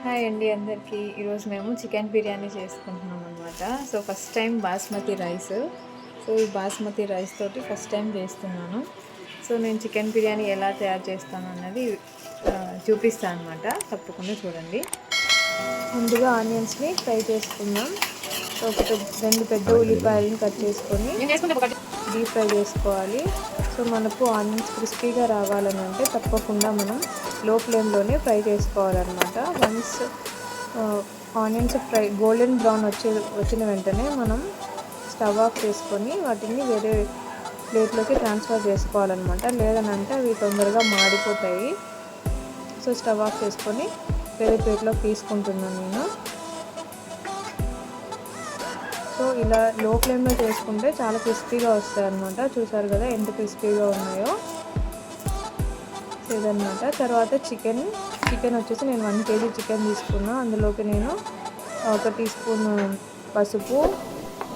Hi అండి అందరికీ. ఈరోజు మేము చికెన్ బిర్యానీ చేసుకుంటున్నాం అనమాట. So first time basmati rice. So ఈ బాస్మతి రైస్ తోటి ఫస్ట్ టైం చేస్తున్నాను. సో నేను చికెన్ బిర్యానీ ఎలా తయారు చేస్తాను అన్నది చూపిస్తాను అనమాట. తప్పకుండా చూడండి. ముందుగా ఆనియన్స్ని ఫ్రై చేసుకుందాం. సో రెండు పెద్ద ఉల్లిపాయలను కట్ చేసుకొని డీప్ ఫ్రై చేసుకోవాలి. సో మనకు ఆనియన్స్ క్రిస్పీగా రావాలని అంటే తప్పకుండా మనం లో ఫ్లేమ్లోనే ఫ్రై చేసుకోవాలన్నమాట. Once onions fry golden brown వచ్చిన వెంటనే మనం స్టవ్ ఆఫ్ చేసుకొని వాటిని వేరే ప్లేట్లోకి ట్రాన్స్ఫర్ చేసుకోవాలన్నమాట. లేదనంటే అవి తొందరగా మాడిపోతాయి. సో స్టవ్ ఆఫ్ చేసుకొని వేరే ప్లేట్లోకి తీసుకుంటున్నాను నేను. సో ఇలా లో ఫ్లేమ్లో చేసుకుంటే చాలా క్రిస్పీగా వస్తాయి అన్నమాట. చూసారు కదా ఎంత క్రిస్పీగా ఉన్నాయో. ఇదన్నమాట. తర్వాత చికెన్ వచ్చేసి నేను 1 kg చికెన్ తీసుకున్నా. అందులోకి నేను 1 టీ స్పూన్ పసుపు,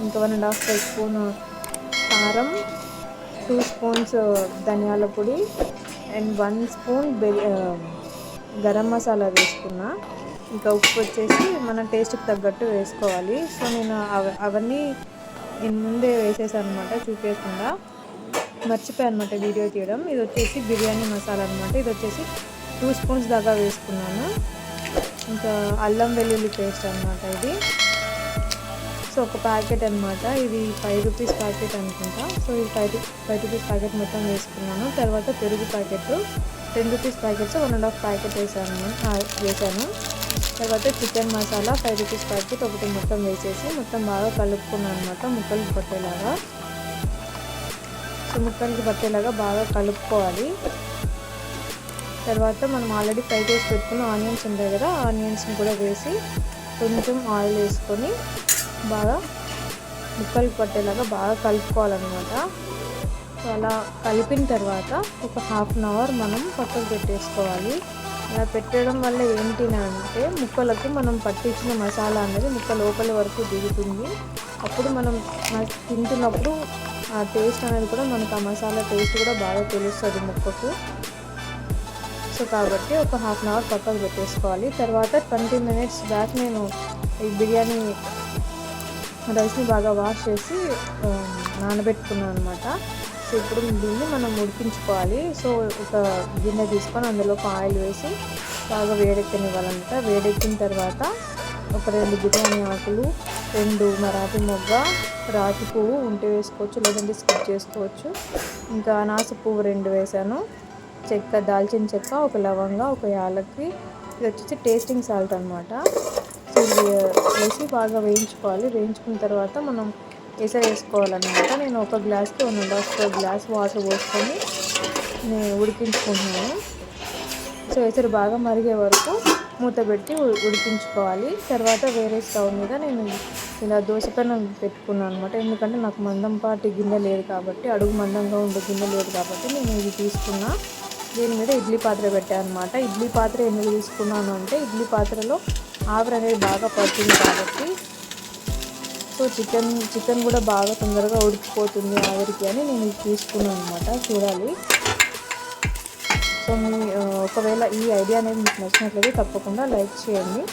ఇంకా 1.5 స్పూన్ కారం, 2 స్పూన్స్ ధనియాల పొడి అండ్ 1 స్పూన్ గరం మసాలా వేసుకున్నా. ఇంకా ఉప్పు వచ్చేసి మన టేస్ట్కి తగ్గట్టు వేసుకోవాలి. సో నేను అవన్నీ ముందే వేసేసాను అనమాట, చూపించకుండా మర్చిపోయాను అనమాట వీడియో తీయడం. ఇది వచ్చేసి బిర్యానీ మసాలా అనమాట. ఇది వచ్చేసి 2 స్పూన్స్ దాకా వేసుకున్నాను. ఇంకా అల్లం వెల్లుల్లి పేస్ట్ అనమాట ఇది. సో ఒక ప్యాకెట్ అనమాట. ఇది 5 రూపీస్ ప్యాకెట్ అనుకుంటా. సో ఇది 5 రూపీస్ ప్యాకెట్ మొత్తం వేసుకున్నాను. తర్వాత పెరుగు ప్యాకెట్ 10 రూపీస్ ప్యాకెట్స్ 1.5 ప్యాకెట్ వేసాను. తర్వాత చికెన్ మసాలా 5 రూపీస్ ప్యాకెట్ ఒకటి మొత్తం వేసేసి మొత్తం బాగా కలుపుకున్నాను అనమాట. ముక్కలకి పట్టేలాగా బాగా కలుపుకోవాలి. తర్వాత మనం ఆల్రెడీ ఫ్రై చేసి పెట్టుకున్న ఆనియన్స్ ఉంటాయి కదా, ఆనియన్స్ని కూడా వేసి కొంచెం ఆయిల్ వేసుకొని బాగా ముక్కలకి పట్టేలాగా బాగా కలుపుకోవాలన్నమాట. అలా కలిపిన తర్వాత ఒక 1/2 అవర్ మనం పక్కకు పెట్టేసుకోవాలి. అలా పెట్టడం వల్ల ఏంటి అంటే ముక్కలకు మనం పట్టించిన మసాలా అనేది ముక్క లోపల వరకు దిగుతుంది. అప్పుడు మనం తింటున్నప్పుడు ఆ టేస్ట్ అనేది కూడా మనకు ఆ మసాలా టేస్ట్ కూడా బాగా తెలుస్తుంది ముక్కకు. సో కాబట్టి ఒక 1/2 అవర్ పక్కకు పెట్టేసుకోవాలి. తర్వాత 20 minutes బ్యాక్ నేను ఈ బిర్యానీ రైస్ని బాగా వాష్ చేసి నానబెట్టుకున్నాను అనమాట. సో ఇప్పుడు దీన్ని మనం ఉడికించుకోవాలి. సో ఒక గిన్నె తీసుకొని అందులో ఆయిల్ వేసి బాగా వేడెక్కనివ్వాలన్నమాట. వేడెక్కిన తర్వాత ఒక 2 బిర్యానీ ఆకులు, 2 మరాఠీ మొగ్గ, రాతి పువ్వు ఉంటే వేసుకోవచ్చు, లేదంటే స్కిప్ చేసుకోవచ్చు. ఇంకా అనాస పువ్వు 2 వేసాను. చెక్క, దాల్చిన చెక్క, ఒక లవంగా, ఒక యాలక్కి. ఇది వచ్చేసి టేస్టింగ్ సాల్ట్ అనమాట. సో ఇది వేసి బాగా వేయించుకోవాలి. వేయించుకున్న తర్వాత మనం వేసుకోవాలన్నమాట. నేను ఒక గ్లాస్కి 1.5 గ్లాస్ వాటర్ పోసుకొని నేను ఉడికించుకుంటున్నాను. సో ఎసరు బాగా మరిగే వరకు మూత పెట్టి ఉడికించుకోవాలి. తర్వాత వేరే స్టవ్ మీద నేను ఇలా దోశ పెనం పెట్టుకున్నాను అనమాట. ఎందుకంటే నాకు మందంపాటి గిన్నె లేదు కాబట్టి, అడుగు మందంగా ఉండే గిన్నె లేదు కాబట్టి నేను ఇది తీసుకున్నా. దీని మీద ఇడ్లీ పాత్ర పెట్టాను అనమాట. ఇడ్లీ పాత్ర ఎందుకు తీసుకున్నాను అంటే ఇడ్లీ పాత్రలో ఆవిరి అనేది బాగా పడుతుంది కాబట్టి. సో చికెన్ కూడా బాగా తొందరగా ఉడికిపోతుంది ఆవిరికి అని నేను ఇది తీసుకున్నాను అనమాట. చూడాలి. సో ఒకవేళ ఈ ఐడియా అనేది మీకు నచ్చినట్లయితే తప్పకుండా లైక్ చేయండి.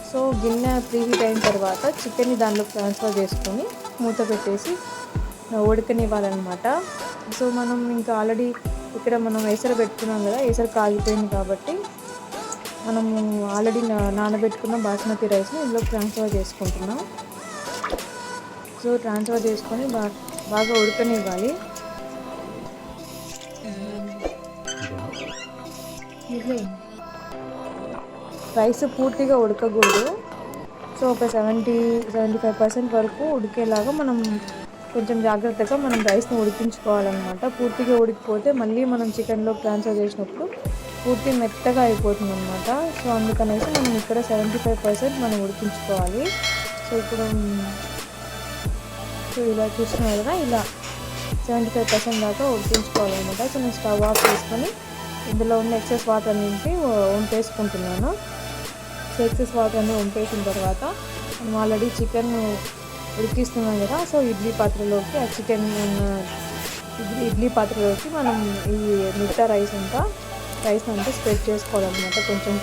సో గిన్నె ప్రీహీట్ అయిన తర్వాత చికెన్ని దానిలో ట్రాన్స్ఫర్ చేసుకొని మూత పెట్టేసి ఉడకనివ్వాలన్నమాట. సో మనం ఇంకా ఆల్రెడీ ఇక్కడ మనం ఎసరు పెట్టుకున్నాం కదా, ఎసరు కాగిపోయింది కాబట్టి మనము ఆల్రెడీ నానబెట్టుకున్న బాస్మతి రైస్ని ఇందులో ట్రాన్స్ఫర్ చేసుకుంటున్నాం. సో ట్రాన్స్ఫర్ చేసుకొని బాగా ఉడకనివ్వాలి. రైస్ పూర్తిగా ఉడకకూడదు. సో ఒక 75% వరకు ఉడికేలాగా మనం కొంచెం జాగ్రత్తగా మనం రైస్ని ఉడికించుకోవాలన్నమాట. పూర్తిగా ఉడికిపోతే మళ్ళీ మనం చికెన్లో ట్రాన్స్ఫర్ చేసినప్పుడు పూర్తి మెత్తగా అయిపోతుంది అనమాట. సో అందుకనేసి మనం ఇక్కడ 75% మనం ఉడికించుకోవాలి. సో ఇప్పుడు ఇలా చూస్తున్నారు కదా, ఇలా 75% దాకా ఉడికించుకోవాలన్నమాట. సో నేను స్టవ్ ఆఫ్ చేసుకొని ఇందులో ఉన్న ఎక్సెస్ వాటర్ అన్నింటి వంపేసుకుంటున్నాను. సో ఎక్సెస్ వాటర్ అన్నీ వంపేసిన తర్వాత మనం ఆల్రెడీ చికెన్ ఉడికిస్తున్నాం కదా, సో ఇడ్లీ పాత్రలోకి ఆ చికెన్ ఇడ్లీ పాత్రలోకి మనం ఈ మిగతా రైస్ అంతా స్ప్రెడ్ చేసుకోవాలన్నమాట. కొంచెం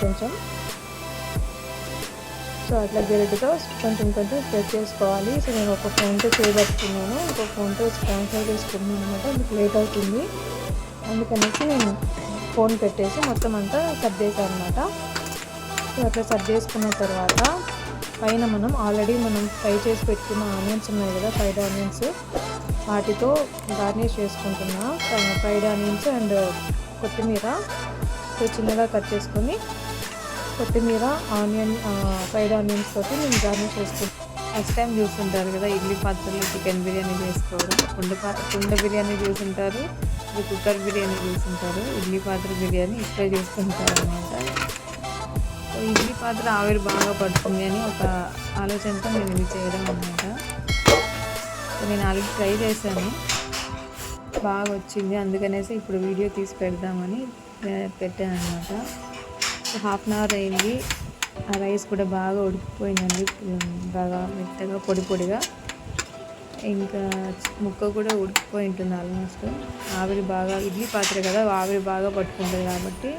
సో అట్లా గెరిటతో కొంచెం కొంచెం స్ప్రెడ్ చేసుకోవాలి. సో నేను ఒక ఫోన్తో చేయబట్టుకున్నాను, ఇంకో ఫోన్తో ట్రాన్స్ఫర్ చేసుకున్నాను అనమాట. మీకు లేట్ అవుతుంది అందుకనేసి నేను ఫోన్ పెట్టేసి మొత్తం అంతా సర్దేశాను అనమాట. సో అట్లా సర్దేసుకున్న తర్వాత పైన మనం ఆల్రెడీ ఫ్రై చేసి పెట్టుకున్న ఆనియన్స్ ఉన్నాయి కదా, ఫ్రైడ్ ఆనియన్స్, వాటితో గార్నిష్ చేసుకుంటున్నా. ఫ్రైడ్ ఆనియన్స్ అండ్ కొత్తిమీర చిన్నగా కట్ చేసుకొని కొత్తిమీర ఫ్రైడ్ ఆనియన్స్ తోటి నేను గార్నిష్ చేసుకుంటాను. ఫస్ట్ టైం చూస్తుంటారు కదా ఇడ్లీ పాత్రలో చికెన్ బిర్యానీ చేసుకోవడం, కుండ బిర్యానీ చూస్తుంటారు, కుక్కర్ బిర్యానీ చూస్తుంటారు, ఇడ్లీ పాత్ర బిర్యానీ ఇప్పుడే చూస్తుంటారు అనమాట. ఇడ్లీ పాత్ర ఆవిరి బాగా పడుతుంది అని ఒక ఆలోచనతో నేను ఇది చేయడం అనమాట. నేను ఆల్రెడీ ట్రై చేశాను, బాగా వచ్చింది, అందుకనేసి ఇప్పుడు వీడియో తీసి పెడదామని పెట్టాను అనమాట. హాఫ్ అన్ అవర్ అయింది, ఆ రైస్ కూడా బాగా ఉడికిపోయిందండి, బాగా మెత్తగా పొడి పొడిగా. ఇంకా ముక్క కూడా ఉడికిపోయి ఉంటుంది ఆల్మోస్ట్. ఆవిరి బాగా, ఇడ్లీ పాత్ర కదా ఆవిరి బాగా పట్టుకుంటుంది కాబట్టి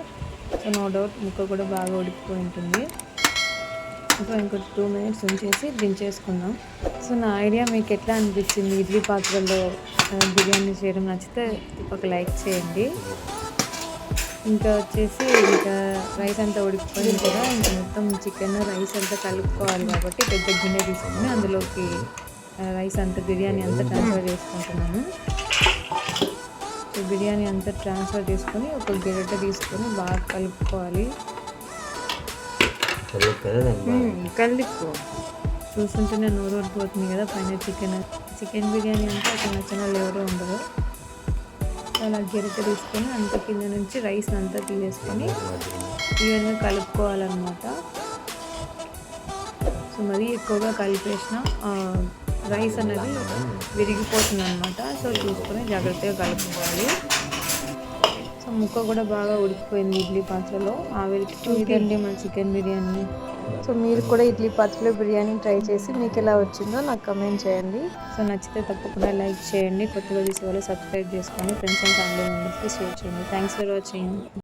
సో నో డౌట్ ముక్క కూడా బాగా ఉడికిపోయి ఉంటుంది. సో ఇంకో 2 minutes ఉంచేసి దించేసుకుందాం. సో నా ఐడియా మీకు ఎట్లా అనిపించింది, ఇడ్లీ పాత్రలో బిర్యానీ చేయడం నచ్చితే ఒక లైక్ చేయండి. ఇంకా వచ్చేసి ఇంకా రైస్ అంతా ఉడికిపోయింది కదా, ఇంకా మొత్తం చికెన్ రైస్ అంతా కలుపుకోవాలి కాబట్టి పెద్ద గిన్నె తీసుకొని అందులోకి రైస్ అంతా బిర్యానీ అంతా ట్రాన్స్ఫర్ చేసుకుంటున్నాను. సో బిర్యానీ అంతా ట్రాన్స్ఫర్ చేసుకొని ఒక గరిటె తీసుకొని బాగా కలుపుకోవాలి. కలిపి చూస్తుంటేనే నోరు ఊడిపోతుంది కదా. పైన చికెన్ బిర్యానీ అంటే ఒక నచ్చిన వాళ్ళు ఎవరో ఉండరు. అలా గరిటె తీసుకొని అంత కింద నుంచి రైస్ అంతా తీసేసుకొని ఈవెన్గా కలుపుకోవాలన్నమాట. సో మరీ ఎక్కువగా కలిపేసిన రైస్ అనేది విరిగిపోతుంది అనమాట. సో చూసుకొని జాగ్రత్తగా కలుపుకోవాలి. సో ముక్క కూడా బాగా ఉడికిపోయింది ఇడ్లీ పాత్రలో ఆవిరికి. ఇదండి మన చికెన్ బిర్యానీ. సో మీరు కూడా ఇడ్లీ పాత్రలో బిర్యానీ ట్రై చేసి మీకు ఎలా వచ్చిందో నాకు కమెంట్ చేయండి. సో నచ్చితే తప్పకుండా లైక్ చేయండి, కొత్తగా తీసే వాళ్ళు సబ్స్క్రైబ్ చేసుకోండి, ఫ్రెండ్స్ అండ్ ఫ్యామిలీ మెంబర్స్కి షేర్ చేయండి. Thanks for watching.